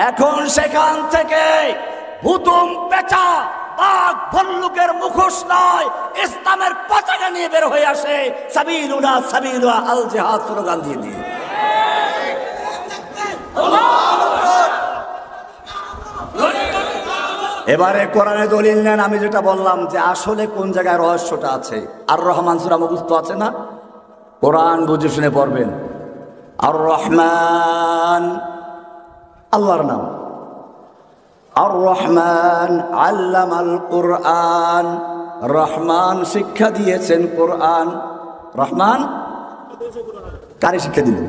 এখন সেখান থেকে হুতুম পেঁচা বাঘ ভল্লুকের মুখোশ নয়, ইসলামের পতাকা নিয়ে বের হয়ে আসে, সাবিলুনা সাবিলুনা আল জিহাদ স্লোগান দিয়ে দিয়ে। এবারে কোরআনে দলিল নেন। আমি যেটা বললাম যে আসলে কোন জায়গায় রহস্যটা আছে। আর রহমান সূরা মুখস্থ আছে না? কোরআন বুঝে শুনে পড়বেন। আর রহমান আল্লাহর নাম। আর রহমান আল্লামাল কোরআন, রহমান শিক্ষা দিয়েছেন কোরআন। রহমান কারে শিক্ষা দিলেন?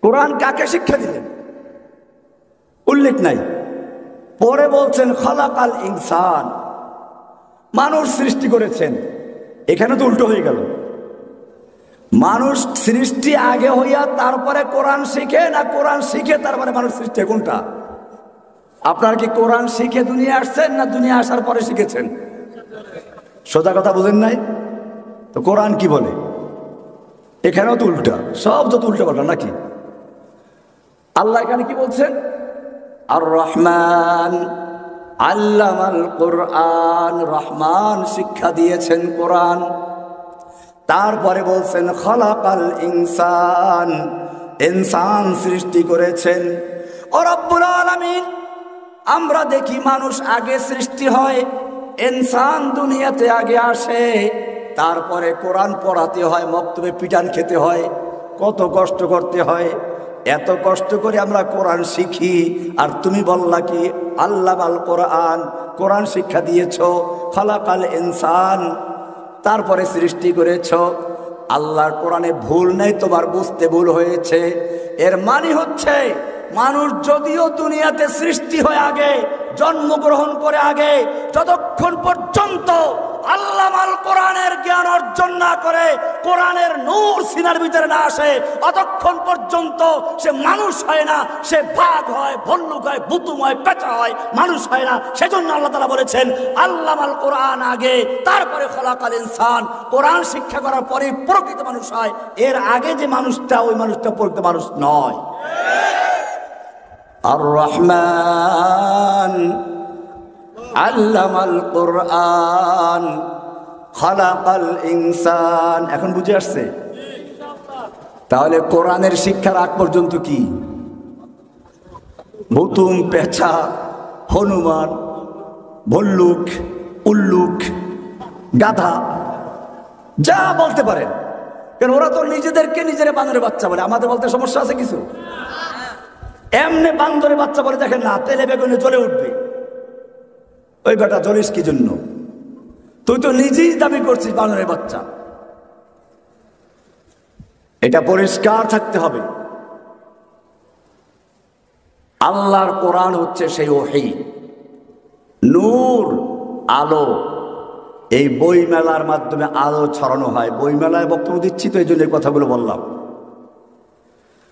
কোরআন কাকে শিক্ষা দিলেন উল্লেখ নাই। পরে বলছেন খালাকাল ইনসান, মানুষ সৃষ্টি করেছেন। এখানে তো উল্টো হয়ে গেল। মানুষ সৃষ্টি আগে হইয়া তারপরে কোরআন শিখে, না কোরআন শিখে তারপরে মানুষ সৃষ্টি? কোনটা? আপনার কি কোরআন শিখে দুনিয়া আসছেন, না দুনিয়া আসার পরে শিখেছেন? সোজা কথা বুঝেন নাই তো। কোরআন কি বলে? এখানেও তো উল্টা, সব যত উল্টা পাল্টা নাকি। আল্লাহ এখানে কি বলছেন? আর রহমান আল্লামাল কোরআন, রহমান শিক্ষা দিয়েছেন কোরআন। তারপরে বলছেন খালাকাল ইনসান, ইনসান সৃষ্টি করেছেন। ও রব্বুল আলামিন, আমরা দেখি মানুষ আগে সৃষ্টি হয়, ইনসান দুনিয়াতে আগে আসে, তারপরে কোরআন পড়াতে হয়, মক্তবে পিটান খেতে হয়, কত কষ্ট করতে হয়। এত কষ্ট করে আমরা কোরআন শিখি, আর তুমি বললা কি আল্লামাল কোরআন, কোরআন শিক্ষা দিয়েছ। খালাকাল ইনসান, তারপরে সৃষ্টি করেছ। আল্লাহর কোরআনে ভুল নেই, তোমার বুঝতে ভুল হয়েছে। এর মানে হচ্ছে মানুষ যদিও দুনিয়াতে সৃষ্টি হয়ে আগে, জন্মগ্রহণ করে আগে, যতক্ষণ পর্যন্ত আল্লামাল কোরআনের জ্ঞান অর্জন না করে, কোরআনের নূর সিনার ভিতরে না আসে, অতক্ষণ পর্যন্ত সে মানুষ হয় না। সে বাঘ হয়, ভল্লুক হয়, বুতুম হয়, পেঁচা হয়, মানুষ হয় না। সেজন্য আল্লাহ তাআলা বলেছেন আল্লামাল কোরআন আগে, তারপরে খালাকাল ইনসান। কোরআন শিক্ষা করার পরে প্রকৃত মানুষ হয়। এর আগে যে মানুষটা, ওই মানুষটা প্রকৃত মানুষ নয়। আর রহমান আল্লামাল কোরআন খালাকাল ইনসান। এখন বুঝে আসছে? তাহলে কোরআনের শিক্ষার আগ পর্যন্ত কি ভুতুম পেঁচা, হনুমান, ভল্লুক, উল্লুক, গাধা যা বলতে পারেন, কেন ওরা তো নিজেদেরকে নিজেরা বান্দরের বাচ্চা বলে। আমাদের বলতে সমস্যা আছে কিছু? এমনি বান্দরের বাচ্চা বলে দেখেন না, তেলে বেগুনে জ্বলে উঠবে। ওই বেটা জ্বলিস কি জন্য? তুই তো নিজেই দাবি করছিস বানরের বাচ্চা। এটা পরিষ্কার থাকতে হবে। আল্লাহর কোরআন হচ্ছে সেই ওহী, নূর, আলো। এই বই মেলার মাধ্যমে আলো ছড়ানো হয়। বই মেলায় বক্তব্য দিচ্ছি তো এই জন্য এই কথাগুলো বললাম।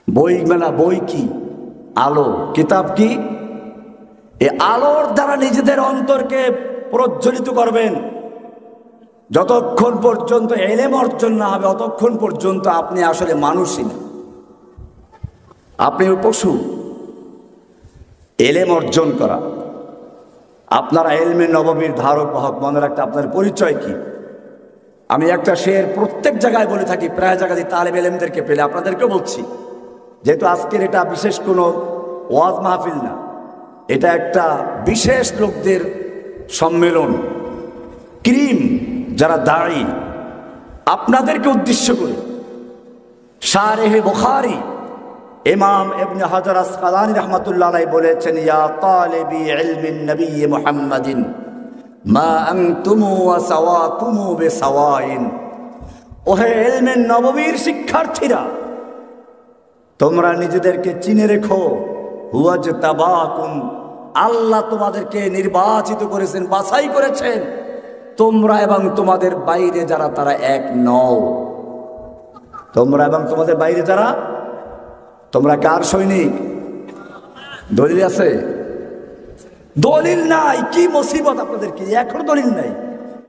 বই মেলা, বই কি? আলো। কিতাব কি? এই আলোর দ্বারা নিজেদের অন্তরকে প্রজ্বলিত করবেন। যতক্ষণ পর্যন্ত ইলম অর্জন না হবে, ততক্ষণ পর্যন্ত আপনি আসলে মানুষই না, আপনি পশু। ইলম অর্জন করা, আপনারা ইলমে নববীর ধারক বাহক। মনে রাখতে আপনার পরিচয় কি? আমি একটা শের প্রত্যেক জায়গায় বলে থাকি, প্রায় জায়গায় তালেব ইলমদেরকে পেলে আপনাদেরকেও বলছি, যেহেতু আজকের এটা বিশেষ কোনো ওয়াজ মাহফিল না, এটা একটা বিশেষ লোকদের সম্মেলন, ক্রিম যারা দাঁড়ি, আপনাদেরকে উদ্দেশ্য করে শারেহ বুখারী ইমাম ইবনে হাজার আসকালানী রাহমাতুল্লাহ আলাইহি বলেছেন, ইয়া তালিবি ইলমিন নবী মুহাম্মাদিন মা আনতুম ওয়া সাওয়াকুম বিসাওয়াইন। ওহে ইলমে নববীর শিক্ষার্থীরা, তোমরা নিজেদেরকে চিনে রেখো। হুয়াজতাবাকুম, আল্লাহ তোমাদেরকে নির্বাচিত করেছেন, বাছাই করেছেন। তোমরা এবং তোমাদের বাইরে যারা, তারা এক নও। তোমরা এবং তোমাদের বাইরে যারা, তোমরা কার সৈনিক? দলিল আছে? দলিল নাই, কি মুসিবত আপনাদের! কি এখন দলিল নাই?